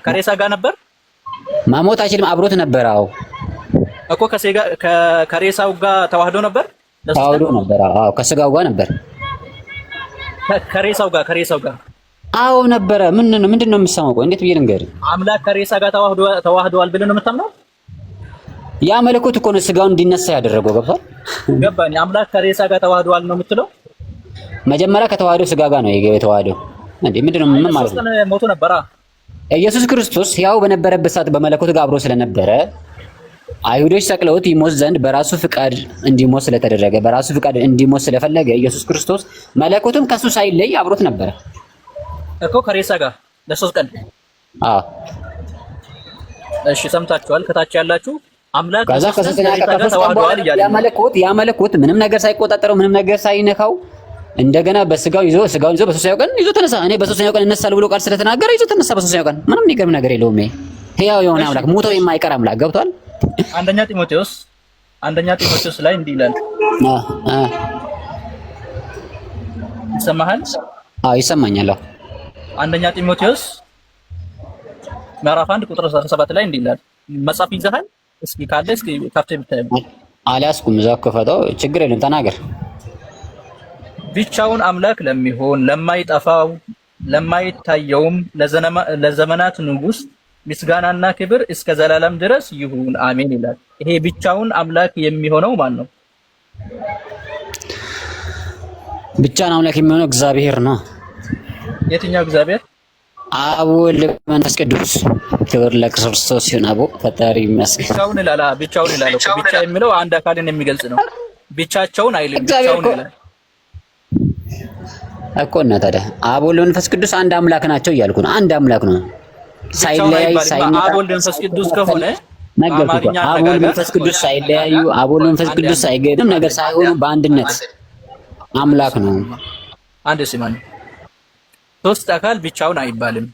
ከሬሳ ጋር ነበር። ማሞት አይችልም። አብሮት ነበር። አዎ እኮ ከሬሳው ጋር ተዋህዶ ነበር። ተዋህዶ ነበር። አዎ ከስጋው ጋር ነበር። ከሬሳው ጋር አዎ ነበረ። ምንድን ነው የምትሰማው? ቆይ እንዴት ብዬ ልንገርህ? አምላክ ከሬሳ ጋር ተዋህዷል ብለህ ነው የምታምነው? ያ መለኮት እኮ ነው ስጋውን እንዲነሳ ያደረገው። ገብቷል? ገባኝ። አምላክ ከሬሳ ጋር ተዋህዷል ነው የምትለው? መጀመሪያ ከተዋህዶ ስጋ ጋር ነው የተዋህደው። እንዴ ምንድን ነው? ምን ማለት ነው? ሞቶ ነበር። ኢየሱስ ክርስቶስ ያው በነበረበት ሰዓት በመለኮት ጋር አብሮ ስለነበረ አይሁዶች ሰቅለውት ይሞት ዘንድ በራሱ ፍቃድ እንዲሞት ስለተደረገ በራሱ ፍቃድ እንዲሞት ስለፈለገ ኢየሱስ ክርስቶስ መለኮቱም ከሱ ሳይለይ አብሮት ነበረ እኮ ከሬሳ ጋር ለሶስት ቀን። አዎ እሺ ሰምታችኋል። ከታች ያላችሁ አምላክ ከዛ ተዋህዷል እያለ ያ መለኮት ምንም ነገር ሳይቆጣጠረው ምንም ነገር ሳይነካው እንደገና በስጋው ይዞ በሶስተኛው ቀን ይዞ ተነሳ። እኔ በሶስተኛው ቀን እነሳለሁ ብሎ ቃል ስለተናገረ ይዞ ተነሳ በሶስተኛው ቀን። ምንም የሚገርም ነገር የለውም። ይሄ ሕያው የሆነ አምላክ ሞቶ የማይቀር አምላክ። ገብቷል? አንደኛ ጢሞቴዎስ ላይ እንዲህ ይላል። ይሰማሃል? አዎ ይሰማኛል። አንደኛ ጢሞቴዎስ ምዕራፍ 1 ቁጥር 17 ላይ እንዲህ ይላል። መጽሐፍ ይዘሃል? እስኪ ካለ እስኪ ካፍቴ ብታይ። አልያዝኩም። እዛው ከፈተው ችግር የለም ተናገር። ብቻውን አምላክ ለሚሆን ለማይጠፋው ለማይታየውም ለዘመናት ንጉሥ ምስጋናና ክብር እስከ ዘላለም ድረስ ይሁን አሜን ይላል። ይሄ ብቻውን አምላክ የሚሆነው ማን ነው? ብቻውን አምላክ የሚሆነው እግዚአብሔር ነው። የትኛው እግዚአብሔር? አብ ወልድ መንፈስ ቅዱስ። ክብር ለክርስቶስ ይሁን። አቦ ፈጣሪ ይመስገን። ብቻውን ይላል እኮ። ብቻ የሚለው አንድ አካልን የሚገልጽ ነው። ብቻቸውን አይልም፣ ብቻውን ይላል እኮ። እና ታዲያ አብ ወልድ መንፈስ ቅዱስ አንድ አምላክ ናቸው እያልኩ ነው። አንድ አምላክ ነው ሳይለያይ ሳይነካ። አብ ወልድ መንፈስ ቅዱስ ከሆነ ነገርኩህ። አብ ወልድ መንፈስ ቅዱስ ሳይለያዩ አብ ወልድ መንፈስ ቅዱስ ሳይገድም ነገር ሳይሆኑ በአንድነት አምላክ ነው። አንድ ሲማን ሶስት አካል ብቻውን አይባልም፣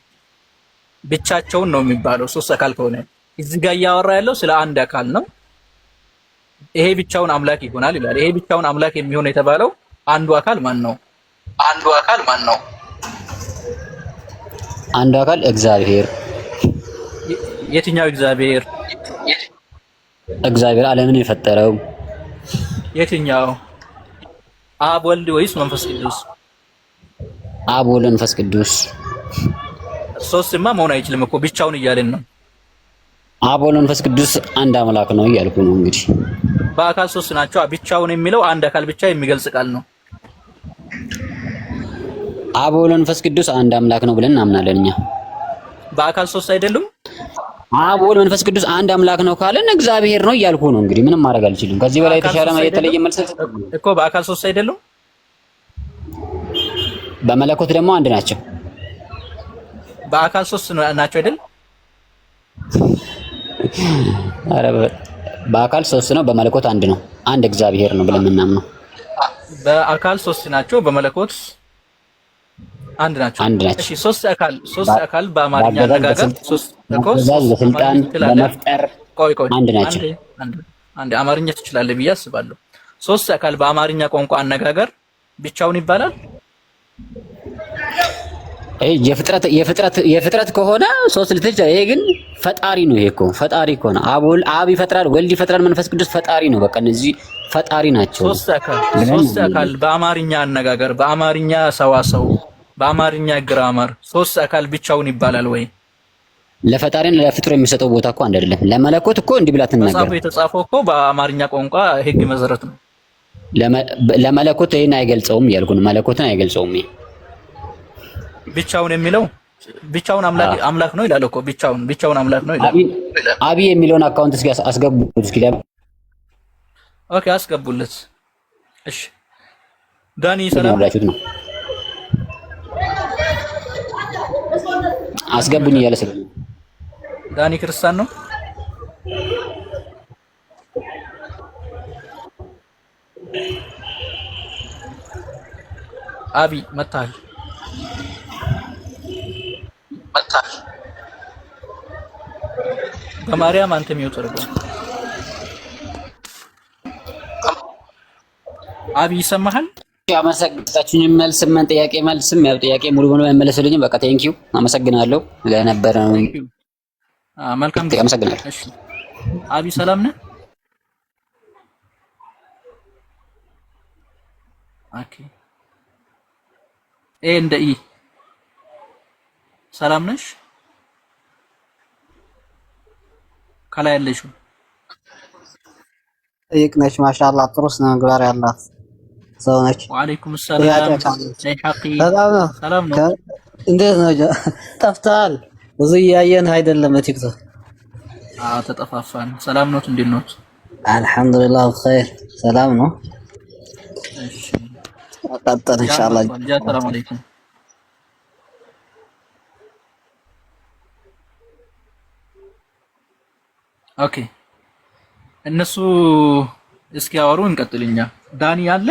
ብቻቸውን ነው የሚባለው። ሶስት አካል ከሆነ እዚህ ጋር እያወራ ያለው ስለ አንድ አካል ነው። ይሄ ብቻውን አምላክ ይሆናል ይላል። ይሄ ብቻውን አምላክ የሚሆን የተባለው አንዱ አካል ማን ነው? አንዱ አካል እግዚአብሔር። የትኛው እግዚአብሔር? እግዚአብሔር ዓለምን የፈጠረው። የትኛው? አብ ወልድ ወይስ መንፈስ ቅዱስ? አብ ወልድ መንፈስ ቅዱስ። ሶስትማ መሆን አይችልም እኮ ብቻውን እያልን ነው። አብ ወልድ መንፈስ ቅዱስ አንድ አምላክ ነው እያልኩ ነው። እንግዲህ በአካል ሶስት ናቸው። ብቻውን የሚለው አንድ አካል ብቻ የሚገልጽ ቃል ነው። አብ ወልድ መንፈስ ቅዱስ አንድ አምላክ ነው ብለን እናምናለን እኛ። በአካል ሶስት አይደሉም። አብ ወልድ መንፈስ ቅዱስ አንድ አምላክ ነው ካለን እግዚአብሔር ነው እያልኩ ነው። እንግዲህ ምንም ማድረግ አልችልም። ከዚህ በላይ የተለየ መልስ እኮ። በአካል ሶስት አይደሉም፣ በመለኮት ደግሞ አንድ ናቸው። በአካል ሶስት ናቸው አይደል? ኧረ በአካል ሶስት ነው፣ በመለኮት አንድ ነው። አንድ እግዚአብሔር ነው ብለን የምናምነው። በአካል ሶስት ናቸው፣ በመለኮት አንድ ናቸው። እሺ ሶስት አካል በአማርኛ አነጋገር ሶስት እኮ በስልጣን በመፍጠር አንድ ናቸው። አንድ አማርኛ ትችላለህ ብዬ አስባለሁ። ሶስት አካል በአማርኛ ቋንቋ አነጋገር ብቻውን ይባላል? የፍጥረት ከሆነ ሶስት ልትች። ይሄ ግን ፈጣሪ ነው። ይሄ እኮ ፈጣሪ እኮ ነው። አብ ይፈጥራል፣ ወልድ ይፈጥራል፣ መንፈስ ቅዱስ ፈጣሪ ነው። በቃ እነዚህ ፈጣሪ ናቸው። ሶስት አካል በአማርኛ አነጋገር፣ በአማርኛ ሰዋሰው፣ በአማርኛ ግራመር ሶስት አካል ብቻውን ይባላል ወይ? ለፈጣሪን ለፍጡር የሚሰጠው ቦታ እኮ አንድ አይደለም። ለመለኮት እኮ እንዲህ ብላ ትናገር። መጽሐፉ የተጻፈው እኮ በአማርኛ ቋንቋ ሕግ መሰረት ነው። ለመለኮት ይሄን አይገልጸውም እያልኩ ነው። መለኮትን አይገልጸውም። ይሄ ብቻውን የሚለው ብቻውን አምላክ ነው ይላል እኮ። ብቻውን አምላክ ነው ይላል። አቢ የሚለውን አካውንት እስኪ አስገቡት። እስኪ ኦኬ አስገቡለት። እሺ ዳኒ ሰላም ነው። አስገቡኝ እያለ ስለ ዳኒ ክርስቲያን ነው። አቢ መታል በማርያም አንተ ሚውት አድርገው። አቢ ይሰማሃል? ያመሰግናችሁኝ። መልስም ጥያቄ መልስም ያው ጥያቄ ሙሉ ሙሉ መመለስልኝ። በቃ ቴንኪው አመሰግናለሁ ለነበረው። መልካም ጊዜ። አመሰግናለሁ። እሺ አቢ ሰላም ነህ? ኦኬ እንደ ኢ ሰላም ነሽ? ከላይ ያለሽው ጠይቅነሽ ማሻአላህ ጥሩ ስነ ምግባር ያላት ሰው ነች። ወአለይኩም ሰላም። ሰላም ነው። እንዴት ነው? ጠፍተሃል። ብዙ እያየን አይደለም በቲክቶክ። ተጠፋፋን። ሰላም ነው? እንዴት ነው? አልሐምዱሊላህ በኸይር ሰላም ነው። እሺ ቀጥል ኢንሻአላህ። ሰላም አለይኩም። ኦኬ እነሱ እስኪያወሩ እንቀጥልኛ። ዳኒ አለ?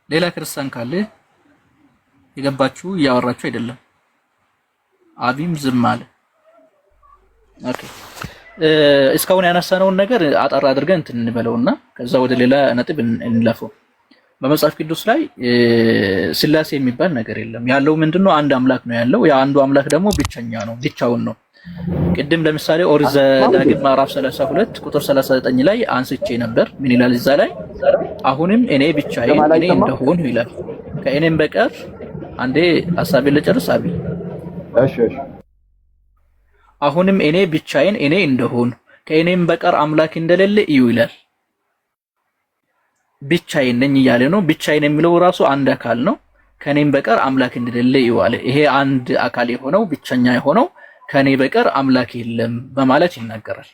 ሌላ ክርስቲያን ካለ የገባችሁ እያወራችሁ አይደለም። አቢም ዝም አለ። ኦኬ እስካሁን ያነሳነውን ነገር አጠር አድርገን እንትን እንበለውና ከዛ ወደ ሌላ ነጥብ እንለፈው። በመጽሐፍ ቅዱስ ላይ ስላሴ የሚባል ነገር የለም። ያለው ምንድነው? አንድ አምላክ ነው ያለው። ያ አንዱ አምላክ ደግሞ ብቸኛ ነው፣ ብቻውን ነው። ቅድም ለምሳሌ ኦሪት ዘዳግም ምዕራፍ 32 ቁጥር 39 ላይ አንስቼ ነበር። ምን ይላል እዛ ላይ? አሁንም እኔ ብቻዬን እኔ እንደሆንሁ ይላል። ከእኔም በቀር አንዴ ሐሳቤን ልጨርስ አቢ። እሺ አሁንም እኔ ብቻዬን እኔ እንደሆንሁ ከእኔም በቀር አምላክ እንደሌለ እዩ ይላል። ብቻዬን ነኝ እያለ ነው። ብቻዬን የሚለው ራሱ አንድ አካል ነው። ከእኔም በቀር አምላክ እንደሌለ እዩ አለ። ይሄ አንድ አካል የሆነው ብቸኛ የሆነው ከኔ በቀር አምላክ የለም በማለት ይናገራል።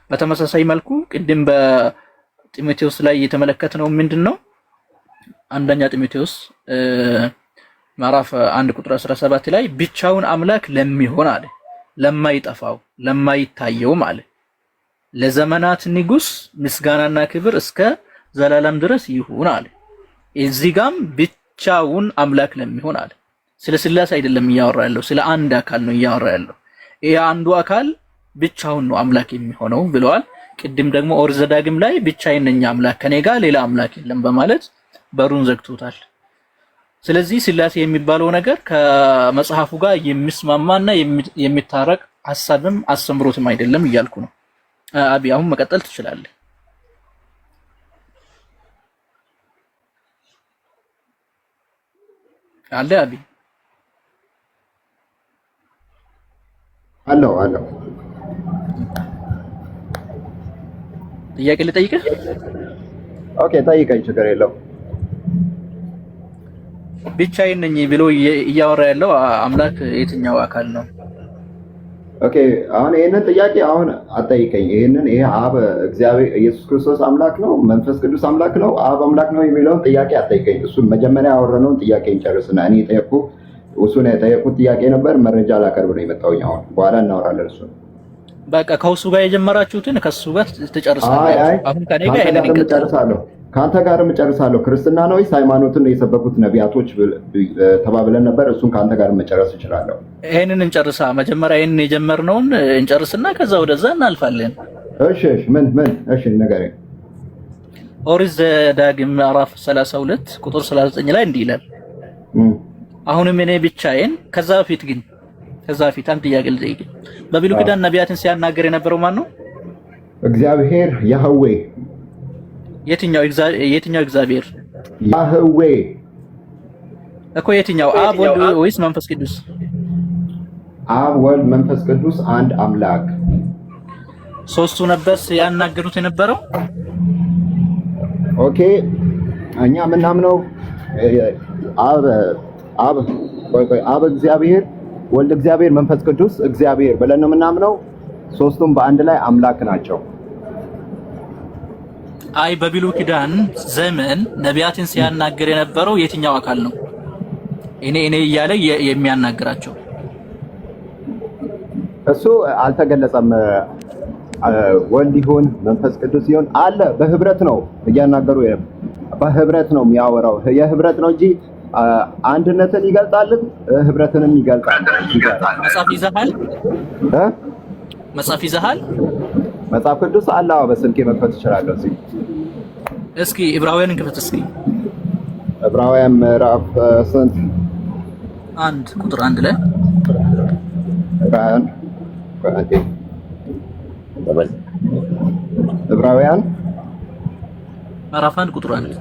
በተመሳሳይ መልኩ ቅድም በጢሞቴዎስ ላይ የተመለከትነው ምንድነው? አንደኛ ጢሞቴዎስ ምዕራፍ 1 ቁጥር 17 ላይ ብቻውን አምላክ ለሚሆን አለ፣ ለማይጠፋው ለማይታየውም አለ፣ ለዘመናት ንጉስ ምስጋናና ክብር እስከ ዘላለም ድረስ ይሁን አለ። እዚህ ጋም ብቻውን አምላክ ለሚሆን አለ። ስለ ስላሴ አይደለም እያወራ ያለው፣ ስለ አንድ አካል ነው እያወራ ያለው። ይሄ አንዱ አካል ብቻውን ነው አምላክ የሚሆነው ብለዋል። ቅድም ደግሞ ኦሪት ዘዳግም ላይ ብቻዬን ነኝ አምላክ ከኔ ጋር ሌላ አምላክ የለም በማለት በሩን ዘግቶታል። ስለዚህ ስላሴ የሚባለው ነገር ከመጽሐፉ ጋር የሚስማማና የሚታረቅ ሐሳብም አስተምሮትም አይደለም እያልኩ ነው። አቢ አሁን መቀጠል ትችላለህ። አለ አቢ አለው ጥያቄ ልጠይቅህ? ኦኬ ጠይቀኝ፣ ችግር የለው። ብቻዬን ነኝ ብሎ እያወራ ያለው አምላክ የትኛው አካል ነው? ኦኬ አሁን ይሄንን ጥያቄ አሁን አጠይቀኝ። ይሄ አብ እግዚአብሔር ኢየሱስ ክርስቶስ አምላክ ነው፣ መንፈስ ቅዱስ አምላክ ነው፣ አብ አምላክ ነው የሚለውን ጥያቄ አጠይቀኝ። እሱን መጀመሪያ ያወራነውን ጥያቄ እንጨርስና እኔ ጠየቅኩ። እሱን የጠየቁት ጥያቄ ነበር። መረጃ ላቀርብ ነው የመጣሁኝ። አሁን በኋላ እናወራለን እሱን። በቃ ከሱ ጋር የጀመራችሁትን ከሱ ጋር ትጨርሳላችሁ። አሁን ከኔ ጋር ይሄንን እንጨርሳለሁ። ካንተ ጋርም እጨርሳለሁ። ክርስትና ነው ወይስ ሃይማኖትን ነው የሰበኩት ነቢያቶች ተባብለን ነበር። እሱን ካንተ ጋር መጨረስ እችላለሁ። ይሄንን እንጨርሳ። መጀመሪያ ይሄንን የጀመርነውን እንጨርስና ከዛ ወደዛ እናልፋለን። እሺ ምን እሺ ንገረኝ። ኦሪት ዘዳግም ምዕራፍ 32 ቁጥር 39 ላይ እንዲህ ይላል፣ አሁንም እኔ ብቻዬን። ከዛ በፊት አንድ ጥያቄ ልጠይቅ። በብሉይ ኪዳን ነቢያትን ሲያናገር የነበረው ማን ነው? እግዚአብሔር ያህዌ። የትኛው እግዚአብሔር? ያህዌ እኮ የትኛው? አብ ወልድ ወይስ መንፈስ ቅዱስ? አብ ወልድ መንፈስ ቅዱስ አንድ አምላክ። ሶስቱ ነበር ያናገሩት የነበረው። ኦኬ እኛ ምናምነው አብ እግዚአብሔር፣ ወልድ እግዚአብሔር፣ መንፈስ ቅዱስ እግዚአብሔር ብለን ነው የምናምነው። ሶስቱም በአንድ ላይ አምላክ ናቸው። አይ በብሉይ ኪዳን ዘመን ነቢያትን ሲያናገር የነበረው የትኛው አካል ነው? እኔ እያለ የሚያናግራቸው እሱ አልተገለጸም። ወልድ ይሁን መንፈስ ቅዱስ ይሁን አለ። በህብረት ነው እያናገሩ፣ በህብረት ነው የሚያወራው። የህብረት ነው እንጂ አንድነትን ይገልጻል፣ ህብረትንም ይገልጻል። መጽሐፍ ይዘሃል? መጽሐፍ ይዘሃል? መጽሐፍ ቅዱስ አለ። በስልኬ መክፈት እችላለሁ። እስኪ ዕብራውያንን ክፈት እስኪ። ዕብራውያን ምዕራፍ ስንት? 1 ቁጥር 1 ላይ ዕብራውያን ምዕራፍ 1 ቁጥር 1።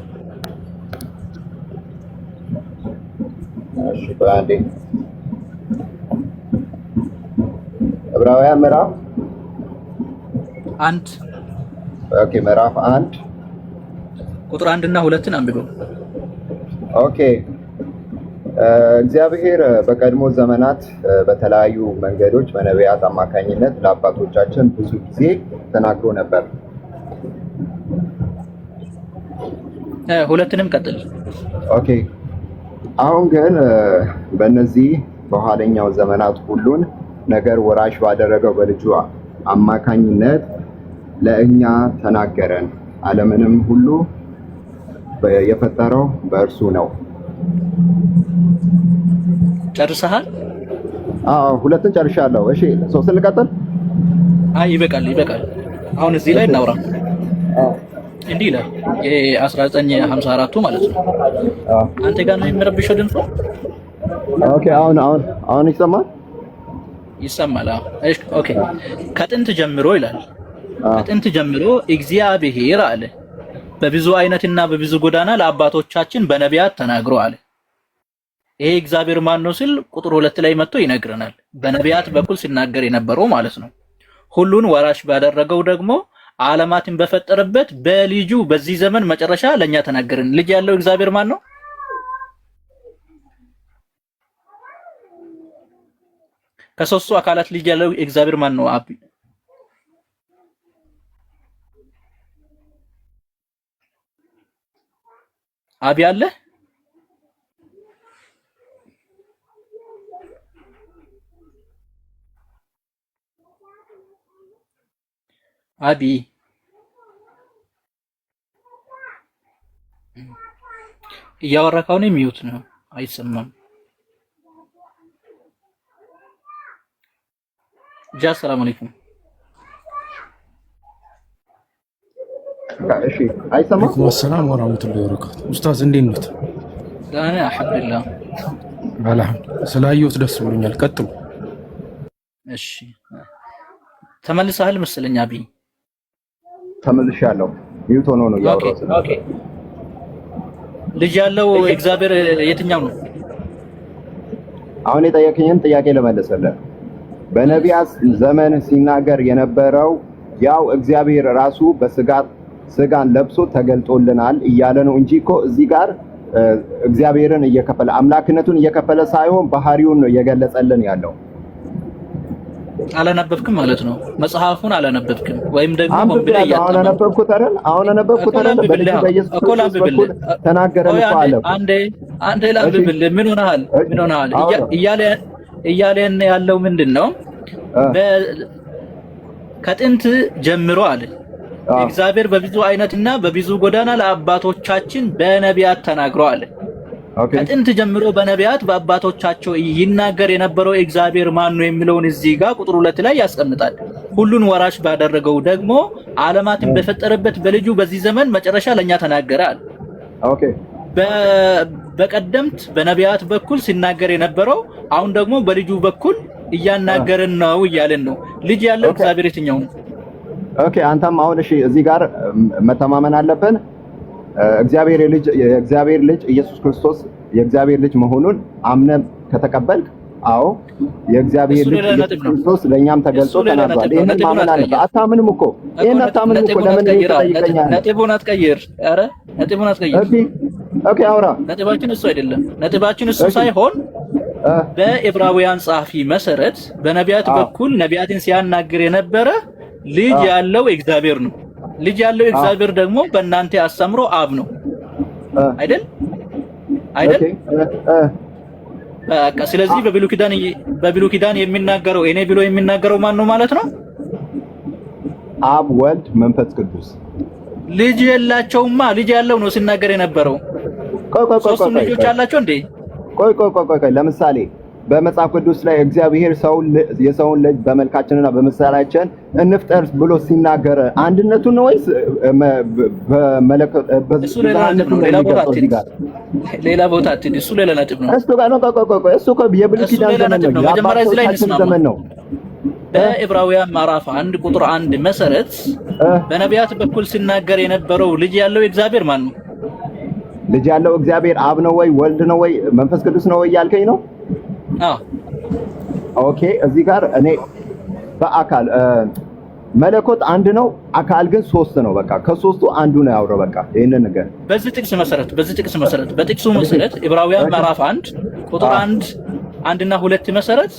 እሺ በአንዴ ዕብራውያን ምዕራፍ 1 ኦኬ ምዕራፍ 1 ቁጥር 1 እና 2ን አንብበው። ኦኬ እግዚአብሔር በቀድሞ ዘመናት በተለያዩ መንገዶች በነቢያት አማካኝነት ለአባቶቻችን ብዙ ጊዜ ተናግሮ ነበር። ሁለትንም ቀጥል። ኦኬ አሁን ግን በእነዚህ በኋለኛው ዘመናት ሁሉን ነገር ወራሽ ባደረገው በልጁ አማካኝነት ለእኛ ተናገረን። ዓለምንም ሁሉ የፈጠረው በእርሱ ነው። ጨርሰሃል? አዎ ሁለትን ጨርሻለሁ። እሺ ሶስትን ልቀጥል? አይ ይበቃል። አሁን እዚህ ላይ እናውራ። እንዲህ ይላል የ1954ቱ ማለት ነው። አንተ ጋር ነው የሚረብሸው ድምፁ? ኦኬ አሁን ይሰማል? ይሰማል። እሺ ኦኬ። ከጥንት ጀምሮ ይላል። ከጥንት ጀምሮ እግዚአብሔር አለ በብዙ አይነትና በብዙ ጎዳና ለአባቶቻችን በነቢያት ተናግሮ አለ። ይሄ እግዚአብሔር ማን ነው ሲል ቁጥር 2 ላይ መጥቶ ይነግረናል። በነቢያት በኩል ሲናገር የነበረው ማለት ነው። ሁሉን ወራሽ ባደረገው ደግሞ ዓለማትን በፈጠረበት በልጁ በዚህ ዘመን መጨረሻ ለኛ ተናገረን። ልጅ ያለው እግዚአብሔር ማን ነው? ከሶስቱ አካላት ልጅ ያለው እግዚአብሔር ማን ነው? አብ ያለ አቢ እያወራካው ነው። የሚዩት ነው አይሰማም። ሰላም አለይኩም። እሺ አይሰማም። ወሰላም ወራህመቱላሂ ወበረካቱ። ኡስታዝ እንዴት ነው? ዳና አልሐምዱሊላህ። ስላየሁት ደስ ብሎኛል። ቀጥሉ። እሺ ተመልሰሃል መሰለኝ አቢ። ተመልሻለሁ። ሚውት ሆኖ ነው ያወራው። ኦኬ ልጅ ያለው እግዚአብሔር የትኛው ነው? አሁን የጠየቀኝን ጥያቄ ለመለሰልህ በነቢያት ዘመን ሲናገር የነበረው ያው እግዚአብሔር ራሱ ስጋን ለብሶ ተገልጦልናል እያለ ነው እንጂ እኮ እዚህ ጋር እግዚአብሔርን እየከፈለ አምላክነቱን እየከፈለ ሳይሆን ባህሪውን ነው እየገለጸልን ያለው። አላነበብክም ማለት ነው። መጽሐፉን አላነበብክም ወይም ደግሞ ወንብለ አሁን አነበብኩት አይደል? በኢየሱስ ክርስቶስ በኩል ተናገረን እኮ አለ። አንዴ ላንብብልህ። ምን ሆነሃል? እያለን ያለው ምንድነው? ከጥንት ጀምሮ አለ እግዚአብሔር በብዙ አይነትና በብዙ ጎዳና ለአባቶቻችን በነቢያት ተናግሮ አለ። ከጥንት ጀምሮ በነቢያት በአባቶቻቸው ይናገር የነበረው እግዚአብሔር ማን ነው የሚለውን እዚህ ጋር ቁጥር 2 ላይ ያስቀምጣል። ሁሉን ወራሽ ባደረገው ደግሞ ዓለማትን በፈጠረበት በልጁ በዚህ ዘመን መጨረሻ ለኛ ተናገረ አለ። ኦኬ በቀደምት በነቢያት በኩል ሲናገር የነበረው አሁን ደግሞ በልጁ በኩል እያናገረን ነው እያለን ነው። ልጅ ያለው እግዚአብሔር የትኛው ነው? ኦኬ አንተም አሁን እሺ እዚህ ጋር መተማመን አለብን። የእግዚአብሔር ልጅ ኢየሱስ ክርስቶስ የእግዚአብሔር ልጅ መሆኑን አምነህ ከተቀበልክ አዎ የእግዚአብሔር ልጅ ኢየሱስ ክርስቶስ ለኛም ተገልጦ ተናግሯል። ይሄንን ማመን አለብህ። አታምንም እኮ ይሄን አታምንም እኮ ለምን ይጠይቀኛል? ነጥቡን አትቀይር። ኧረ ነጥቡን አትቀይር። ኦኬ አውራ። ነጥባችን እሱ አይደለም። ነጥባችን እሱ ሳይሆን በዕብራውያን ጸሐፊ መሰረት በነቢያት በኩል ነቢያትን ሲያናግር የነበረ ልጅ ያለው እግዚአብሔር ነው። ልጅ ያለው እግዚአብሔር ደግሞ በእናንተ አስተምሮ አብ ነው አይደል? በቃ ስለዚህ በብሉይ ኪዳን የሚናገረው እኔ ብሎ የሚናገረው ማን ነው ማለት ነው? አብ፣ ወልድ፣ መንፈስ ቅዱስ። ልጅ የላቸውማ። ልጅ ያለው ነው ሲናገር የነበረው። ሶስቱም ልጆች አላቸው እንዴ? ቆይ ለምሳሌ በመጽሐፍ ቅዱስ ላይ እግዚአብሔር የሰውን ልጅ በመልካችንና በምሳሌያችን እንፍጠር ብሎ ሲናገር አንድነቱን ነው ወይስ ሌላ ቦታ አትሂድ። እሱ ሌላ ነጥብ ነው። እሱ ጋር ነው። እሱ የብሉይ ኪዳን ዘመን ነው። በዕብራውያን ምዕራፍ 1 ቁጥር 1 መሰረት በነቢያት በኩል ሲናገር የነበረው ልጅ ያለው እግዚአብሔር ማን ነው? ልጅ ያለው እግዚአብሔር አብ ነው ወይ ወልድ ነው ወይ መንፈስ ቅዱስ ነው ወይ ያልከኝ ነው? አዎ። ኦኬ። እዚህ ጋር እኔ በአካል መለኮት አንድ ነው፣ አካል ግን ሶስት ነው። በቃ ከሶስቱ አንዱ ነው ያወራው። በቃ ይሄንን ነገር በዚህ ጥቅስ መሰረት በጥቅሱ መሰረት ዕብራውያን ምዕራፍ 1 ቁጥር 1 እና 2 መሰረት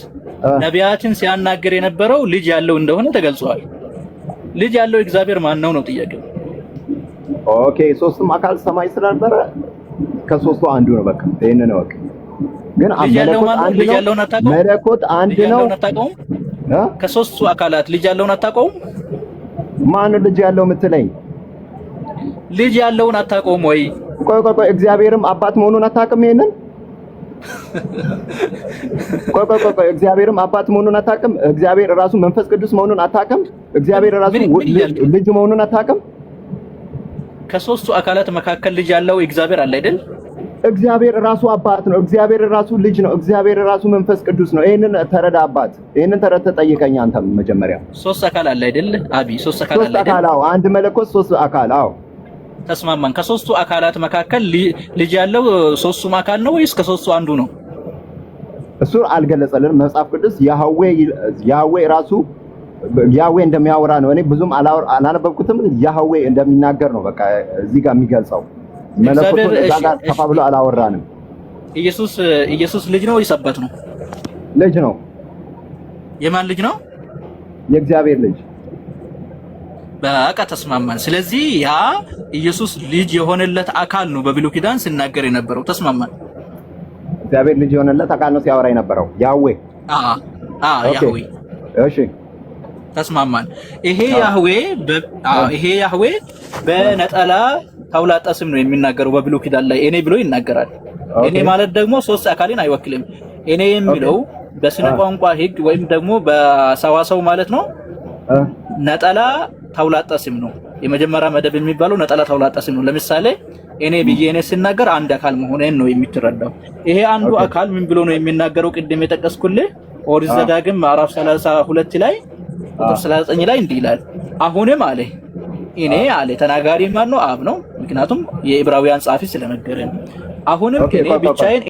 ነቢያትን ሲያናገር የነበረው ልጅ ያለው እንደሆነ ተገልጿል። ልጅ ያለው እግዚአብሔር ማን ነው ጥያቄው። ኦኬ። ሶስቱም አካል ሰማይ ስለነበረ ከሶስቱ አንዱ ነው። በቃ ይሄንን ነው። ግን መለኮት አንድ ነው። ከሶስቱ አካላት ልጅ ያለውን አታውቀውም? ማን ነው ልጅ ያለው የምትለኝ? ልጅ ያለውን አታውቀውም ወይ? ቆይ እግዚአብሔርም አባት መሆኑን አታውቅም? ይሄንን ቆይ እግዚአብሔርም አባት መሆኑን አታውቅም? እግዚአብሔር ራሱ መንፈስ ቅዱስ መሆኑን አታውቅም? እግዚአብሔር ራሱ ልጅ መሆኑን አታውቅም? ከሶስቱ አካላት መካከል ልጅ ያለው እግዚአብሔር አለ አይደል? እግዚአብሔር ራሱ አባት ነው። እግዚአብሔር ራሱ ልጅ ነው። እግዚአብሔር ራሱ መንፈስ ቅዱስ ነው። ይሄንን ተረዳ አባት። ይሄንን ተረድተህ ጠይቀኝ አንተም መጀመሪያ። ሶስት አካል አለ አይደል? አቢ ሶስት አካል አለ አይደል? አዎ፣ አንድ መለኮት ሶስት አካል። አዎ ተስማማን። ከሶስቱ አካላት መካከል ልጅ ያለው ሶስቱም አካል ነው ወይስ ከሶስቱ አንዱ ነው? እሱ አልገለጸልንም መጽሐፍ ቅዱስ። ያህዌ ራሱ ያህዌ እንደሚያወራ ነው። እኔ ብዙም አላነበብኩትም። ያህዌ እንደሚናገር ነው በቃ እዚህ ጋር የሚገልጸው። መለኮት ጋር ተፋብሎ አላወራንም። ኢየሱስ ልጅ ነው ወይስ አባት ነው? ልጅ ነው። የማን ልጅ ነው? የእግዚአብሔር ልጅ። በቃ ተስማማን። ስለዚህ ያ ኢየሱስ ልጅ የሆነለት አካል ነው በብሉይ ኪዳን ሲናገር የነበረው። ተስማማን። እግዚአብሔር ልጅ የሆነለት አካል ነው ሲያወራ የነበረው ያህዌ። ያህዌ። እሺ ተስማማን። ይሄ ያህዌ በነጠላ ተውላጠ ስም ነው የሚናገረው በብሉይ ኪዳን ላይ እኔ ብሎ ይናገራል። እኔ ማለት ደግሞ ሶስት አካልን አይወክልም። እኔ የሚለው በስነ ቋንቋ ሕግ ወይም ደግሞ በሰዋሰው ማለት ነው ነጠላ ተውላጠ ስም ነው። የመጀመሪያ መደብ የሚባለው ነጠላ ተውላጠ ስም ነው። ለምሳሌ እኔ ብዬ እኔ ስናገር አንድ አካል መሆኔን ነው የምትረዳው። ይሄ አንዱ አካል ምን ብሎ ነው የሚናገረው? ቅድም የጠቀስኩልህ ኦሪት ዘዳግም ምዕራፍ 32 ላይ ቁጥር 39 ላይ እንዲህ ይላል። አሁንም አለ እኔ አለ ተናጋሪ ማን ነው? አብ ነው። ምክንያቱም የዕብራውያን ጻፊ ስለነገረን አሁንም እኔ ብቻዬን